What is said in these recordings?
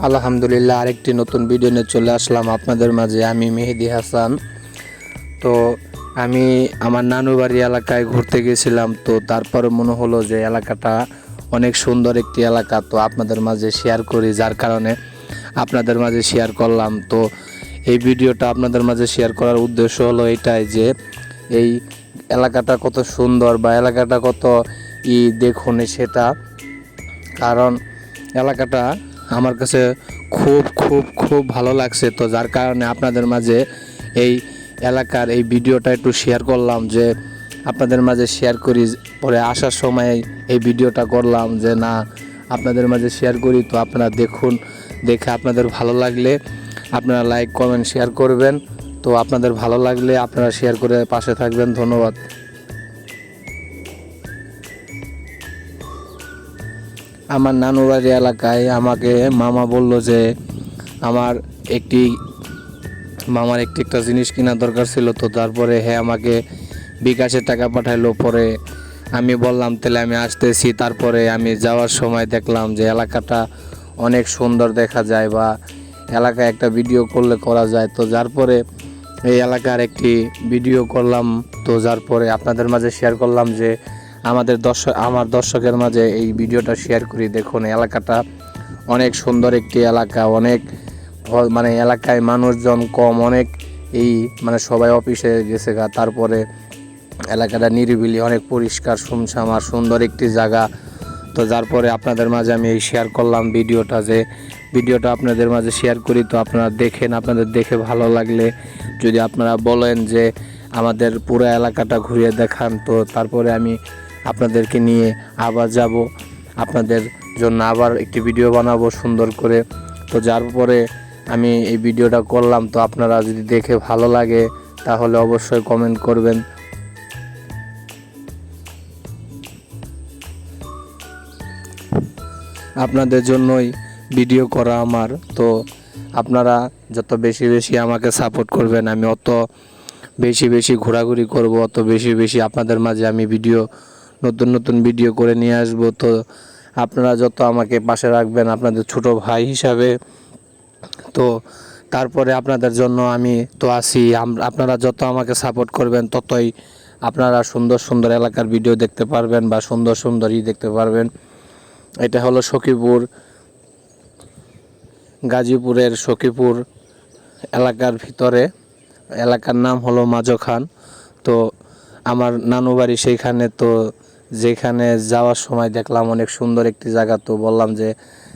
আলহামদুলিল্লাহ, আরেকটি নতুন ভিডিও নিয়ে চলে আসলাম আপনাদের মাঝে। আমি মেহেদি হাসান। তো আমি আমার নানু বাড়ি এলাকায় ঘুরতে গেছিলাম। তো তারপরে মনে হলো যে এলাকাটা অনেক সুন্দর একটি এলাকা, তো আপনাদের মাঝে শেয়ার করি, যার কারণে আপনাদের মাঝে শেয়ার করলাম। তো এই ভিডিওটা আপনাদের মাঝে শেয়ার করার উদ্দেশ্য হলো এটাই যে এই এলাকাটা কত সুন্দর বা এলাকাটা কত দেখুন সেটা, কারণ এলাকাটা আমার কাছে খুব খুব খুব ভালো লাগছে। তো যার কারণে আপনাদের মাঝে এই এলাকার এই ভিডিওটা একটু শেয়ার করলাম, যে আপনাদের মাঝে শেয়ার করি। পরে আসার সময় এই ভিডিওটা করলাম যে না, আপনাদের মাঝে শেয়ার করি। তো আপনারা দেখুন, দেখে আপনাদের ভালো লাগলে আপনারা লাইক কমেন্ট শেয়ার করবেন। তো আপনাদের ভালো লাগলে আপনারা শেয়ার করে পাশে থাকবেন। ধন্যবাদ। আমার নানুবাড়ি এলাকায় আমাকে মামা বলল যে আমার একটি একটা জিনিস কেনার দরকার ছিল। তো তারপরে আমাকে বিকাশের টাকা পাঠাইলো। পরে আমি বললাম তাহলে আমি আসতেছি। তারপরে আমি যাওয়ার সময় দেখলাম যে এলাকাটা অনেক সুন্দর দেখা যায়, বা এলাকায় একটা ভিডিও করলে করা যায়। তো যার পরে এই এলাকার একটি ভিডিও করলাম। তো যার পরে আপনাদের মাঝে শেয়ার করলাম যে আমার দর্শকের মাঝে এই ভিডিওটা শেয়ার করি। দেখুন, এলাকাটা অনেক সুন্দর একটি এলাকা, অনেক এলাকায় মানুষজন কম, অনেক সবাই অফিসে গেছে গা। তারপরে এলাকাটা নিরিবিলি, অনেক পরিষ্কার, সুমসাম আর সুন্দর একটি জায়গা। তো যার পরে আপনাদের মাঝে আমি এই শেয়ার করলাম ভিডিওটা, যে ভিডিওটা আপনাদের মাঝে শেয়ার করি। তো আপনারা দেখেন, আপনাদের দেখে ভালো লাগলে যদি আপনারা বলেন যে আমাদের পুরো এলাকাটা ঘুরিয়ে দেখান, তো তারপরে আমি আপনাদেরকে নিয়ে আবার যাব, আপনাদের জন্য আবার একটি ভিডিও বানাবো সুন্দর করে। তো যার পরে আমি এই ভিডিওটা করলাম। তো আপনারা যদি দেখে ভালো লাগে তাহলে অবশ্যই কমেন্ট করবেন। আপনাদের জন্যই ভিডিও করা আমার। তো আপনারা যত বেশি বেশি আমাকে সাপোর্ট করবেন, আমি অত বেশি বেশি ঘোরাঘুরি করব, অত বেশি বেশি আপনাদের মাঝে আমি নতুন নতুন ভিডিও করে নিয়ে আসব। তো আপনারা যত আমাকে পাশে রাখবেন আপনাদের ছোট ভাই হিসাবে, তো তারপরে আপনাদের জন্য আমি তো আছি। আপনারা যত আমাকে সাপোর্ট করবেন ততই আপনারা সুন্দর সুন্দর এলাকার ভিডিও দেখতে পারবেন, বা সুন্দর সুন্দরই দেখতে পারবেন। এটা হলো সখীপুর, গাজীপুরের সখীপুর এলাকার ভিতরে। এলাকার নাম হলো মাঝখান। তো আমার নানু বাড়ি সেইখানে। তো যেখানে যাওয়ার সময় দেখলাম অনেক সুন্দর একটি জায়গা। তো বললাম যে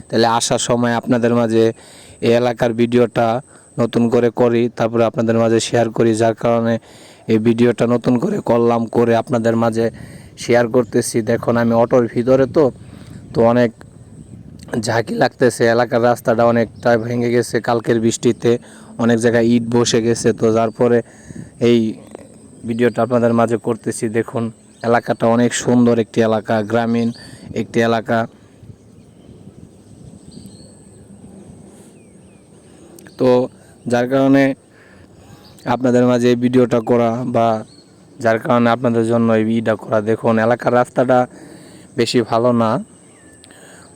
তাহলে আসার সময় আপনাদের মাঝে এই এলাকার ভিডিওটা নতুন করে করি, তারপরে আপনাদের মাঝে শেয়ার করি। যার কারণে এই ভিডিওটা নতুন করে করলাম, করে আপনাদের মাঝে শেয়ার করতেছি। দেখুন, আমি অটোর ভিতরে, তো অনেক ঝাঁকি লাগতেছে। এলাকার রাস্তাটা অনেকটা ভেঙে গেছে কালকের বৃষ্টিতে, অনেক জায়গায় ইট বসে গেছে। তো যার পরে এই ভিডিওটা আপনাদের মাঝে করতেছি। দেখুন, এলাকাটা অনেক সুন্দর একটি এলাকা, গ্রামীণ একটি এলাকা। তো যার কারণে আপনাদের মাঝে এই ভিডিওটা করা, বা যার কারণে আপনাদের জন্য এই ভিডিওটা করা। দেখুন, এলাকার রাস্তাটা বেশি ভালো না,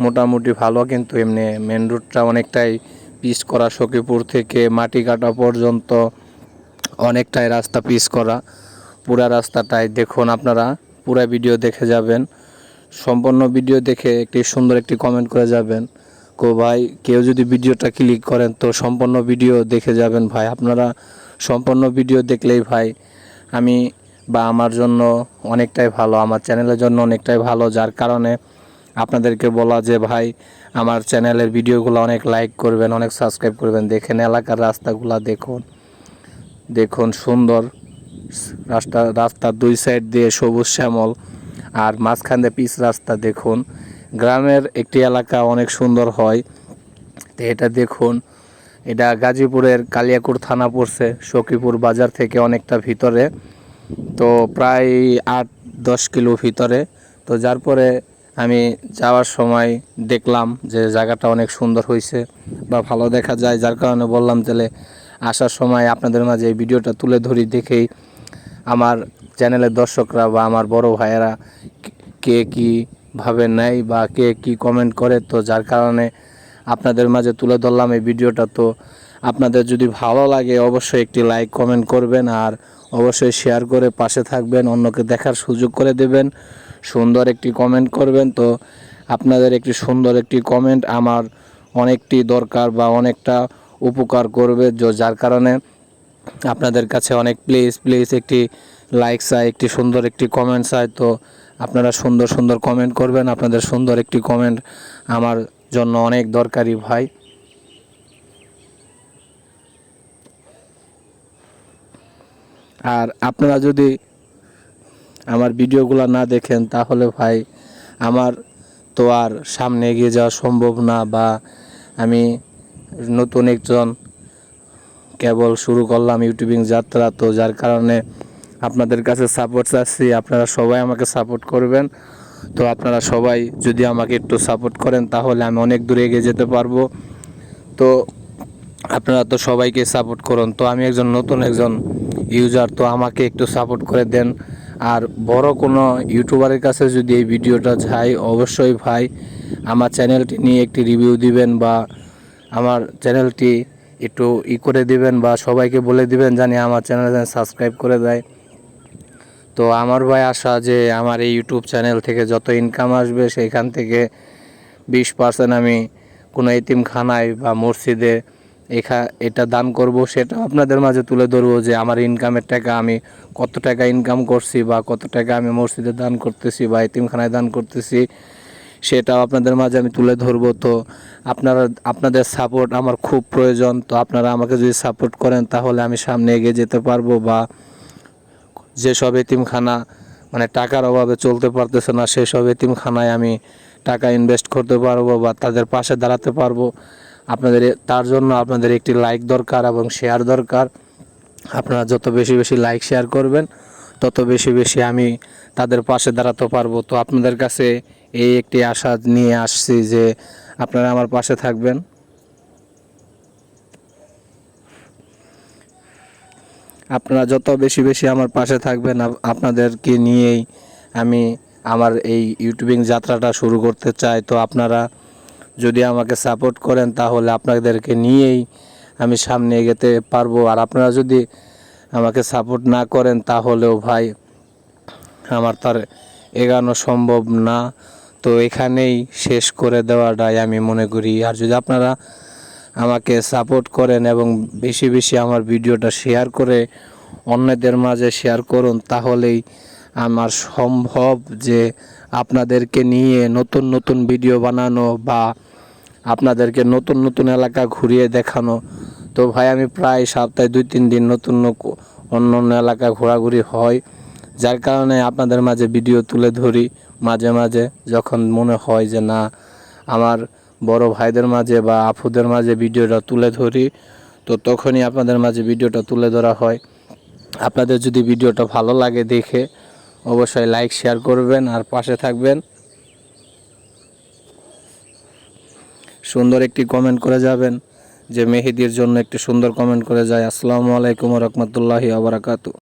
মোটামুটি ভালো, কিন্তু এমনি মেন রোডটা অনেকটাই পিচ করা। সখীপুর থেকে মাটি কাটা পর্যন্ত অনেকটাই রাস্তা পিচ করা, পুরা রাস্তাটাই। দেখুন, আপনারা পুরা ভিডিও দেখে যাবেন, সম্পূর্ণ ভিডিও দেখে একটি সুন্দর একটি কমেন্ট করে যাবেন। ভাই, কেউ যদি ভিডিওটা ক্লিক করেন তো সম্পূর্ণ ভিডিও দেখে যাবেন ভাই। আপনারা সম্পূর্ণ ভিডিও দেখলেই ভাই আমি বা আমার জন্য অনেকটাই ভালো, আমার চ্যানেলের জন্য অনেকটাই ভালো। যার কারণে আপনাদেরকে বলা যে ভাই আমার চ্যানেলের ভিডিওগুলো অনেক লাইক করবেন, অনেক সাবস্ক্রাইব করবেন। দেখেন এলাকার রাস্তাগুলো, দেখুন সুন্দর রাস্তার দুই সাইড দিয়ে সবুজ শ্যামল, আর মাঝখান দিয়ে পিচ রাস্তা। দেখুন, গ্রামের একটি এলাকা অনেক সুন্দর হয়। তো এটা দেখুন, এটা গাজীপুরের কালিয়াকৈর থানা পড়ছে, সখীপুর বাজার থেকে অনেকটা ভিতরে, তো প্রায় 8-10 কিলো ভিতরে। তো যার পরে আমি যাওয়ার সময় দেখলাম যে জায়গাটা অনেক সুন্দর হয়েছে বা ভালো দেখা যায়। যার কারণে বললাম তাহলে আসার সময় আপনাদের মাঝে এই ভিডিওটা তুলে ধরি, দেখেই আমার চ্যানেলের দর্শকরা বা আমার বড় ভাইয়েরা কে কীভাবে নেয় বা কে কী কমেন্ট করে। তো যার কারণে আপনাদের মাঝে তুলে ধরলাম এই ভিডিওটা। তো আপনাদের যদি ভালো লাগে অবশ্যই একটি লাইক কমেন্ট করবেন, আর অবশ্যই শেয়ার করে পাশে থাকবেন, অন্যকে দেখার সুযোগ করে দেবেন, সুন্দর একটি কমেন্ট করবেন। তো আপনাদের একটি সুন্দর একটি কমেন্ট আমার অনেকটি দরকার বা অনেকটা উপকার করবে, যার কারণে আপনাদের কাছে অনেক প্লিজ একটি লাইক চাই, একটি সুন্দর একটি কমেন্ট চাই। তো আপনারা সুন্দর সুন্দর কমেন্ট করবেন, আপনাদের সুন্দর একটি কমেন্ট আমার জন্য অনেক দরকারি ভাই। আর আপনারা যদি আমার ভিডিওগুলো না দেখেন তাহলে ভাই আমার তো আর সামনে এগিয়ে যাওয়া সম্ভব না, বা আমি নতুন একজন কেবল শুরু করলাম ইউটিউবিং যাত্রা। তো যার কারণে আপনাদের কাছে সাপোর্ট চাচ্ছি, আপনারা সবাই আমাকে সাপোর্ট করবেন। তো আপনারা সবাই যদি আমাকে একটু সাপোর্ট করেন তাহলে আমি অনেক দূরে এগিয়ে যেতে পারবো। তো আপনারা তো সবাইকে সাপোর্ট করুন। তো আমি একজন নতুন একজন ইউজার, তো আমাকে একটু সাপোর্ট করে দেন। আর বড় কোনো ইউটিউবারের কাছে যদি এই ভিডিওটা যায়, অবশ্যই ভাই আমার চ্যানেলটি নিয়ে একটি রিভিউ দিবেন, বা আমার চ্যানেলটি একটু করে দিবেন, বা সবাইকে বলে দিবেন জানি আমার চ্যানেল সাবস্ক্রাইব করে দেয়। তো আমার ভাই আশা যে আমার এই ইউটিউব চ্যানেল থেকে যত ইনকাম আসবে সেইখান থেকে 20% আমি কোনো এতিমখানায় বা মসজিদে এটা দান করব। সেটা আপনাদের মাঝে তুলে ধরবো যে আমার ইনকামের টাকা আমি কত টাকা ইনকাম করছি, বা কত টাকা আমি মসজিদে দান করতেছি বা এতিমখানায় দান করতেছি, সেটাও আপনাদের মাঝে আমি তুলে ধরবো। তো আপনাদের সাপোর্ট আমার খুব প্রয়োজন। তো আপনারা আমাকে যদি সাপোর্ট করেন তাহলে আমি সামনে এগিয়ে যেতে পারবো, বা যেসব এতিমখানা মানে টাকার অভাবে চলতে পারতেছে না সেসব এতিমখানায় আমি টাকা ইনভেস্ট করতে পারবো বা তাদের পাশে দাঁড়াতে পারবো। তার জন্য আপনাদের একটি লাইক দরকার এবং শেয়ার দরকার। আপনারা যত বেশি বেশি লাইক শেয়ার করবেন তত বেশি বেশি আমি তাদের পাশে দাঁড়াতে পারবো। তো আপনাদের কাছে এই একটি আশা নিয়ে আসছি যে আপনারা আমার পাশে থাকবেন। আপনারা যত বেশি বেশি আমার পাশে থাকবেন, আপনাদেরকে নিয়েই আমি আমার এই ইউটিউবিং যাত্রাটা শুরু করতে চাই। তো আপনারা যদি আমাকে সাপোর্ট করেন তাহলে আপনাদেরকে নিয়েই আমি সামনে এগোতে পারবো। আর আপনারা যদি আমাকে সাপোর্ট না করেন তাহলেও ভাই আমার তার এগোনো সম্ভব না। তো এখানেই শেষ করে দেওয়াটাই আমি মনে করি। আর যদি আপনারা আমাকে সাপোর্ট করেন এবং বেশি বেশি আমার ভিডিওটা শেয়ার করে অন্যদের মাঝে শেয়ার করুন, তাহলেই আমার সম্ভব যে আপনাদেরকে নিয়ে নতুন নতুন ভিডিও বানানো বা আপনাদেরকে নতুন নতুন এলাকা ঘুরিয়ে দেখানো। তো ভাই আমি প্রায় সপ্তাহে 2-3 দিন নতুন অন্য অন্য এলাকা ঘোরাঘুরি হয়, যার কারণে আপনাদের মাঝে ভিডিও তুলে ধরি মাঝে মাঝে যখন মনে হয় যে না আমার বড় ভাইদের মাঝে বা আপুদের মাঝে ভিডিওটা তুলে ধরি, তো তখনই আপনাদের মাঝে ভিডিওটা তুলে ধরা হয়। আপনাদের যদি ভিডিওটা ভালো লাগে দেখে অবশ্যই লাইক শেয়ার করবেন আর পাশে থাকবেন। সুন্দর একটি কমেন্ট করে যাবেন, যে মেহেদির জন্য একটি সুন্দর কমেন্ট করে যায়। আসসালামু আলাইকুম ওয়া রাহমাতুল্লাহি ওয়া বারাকাতুহু।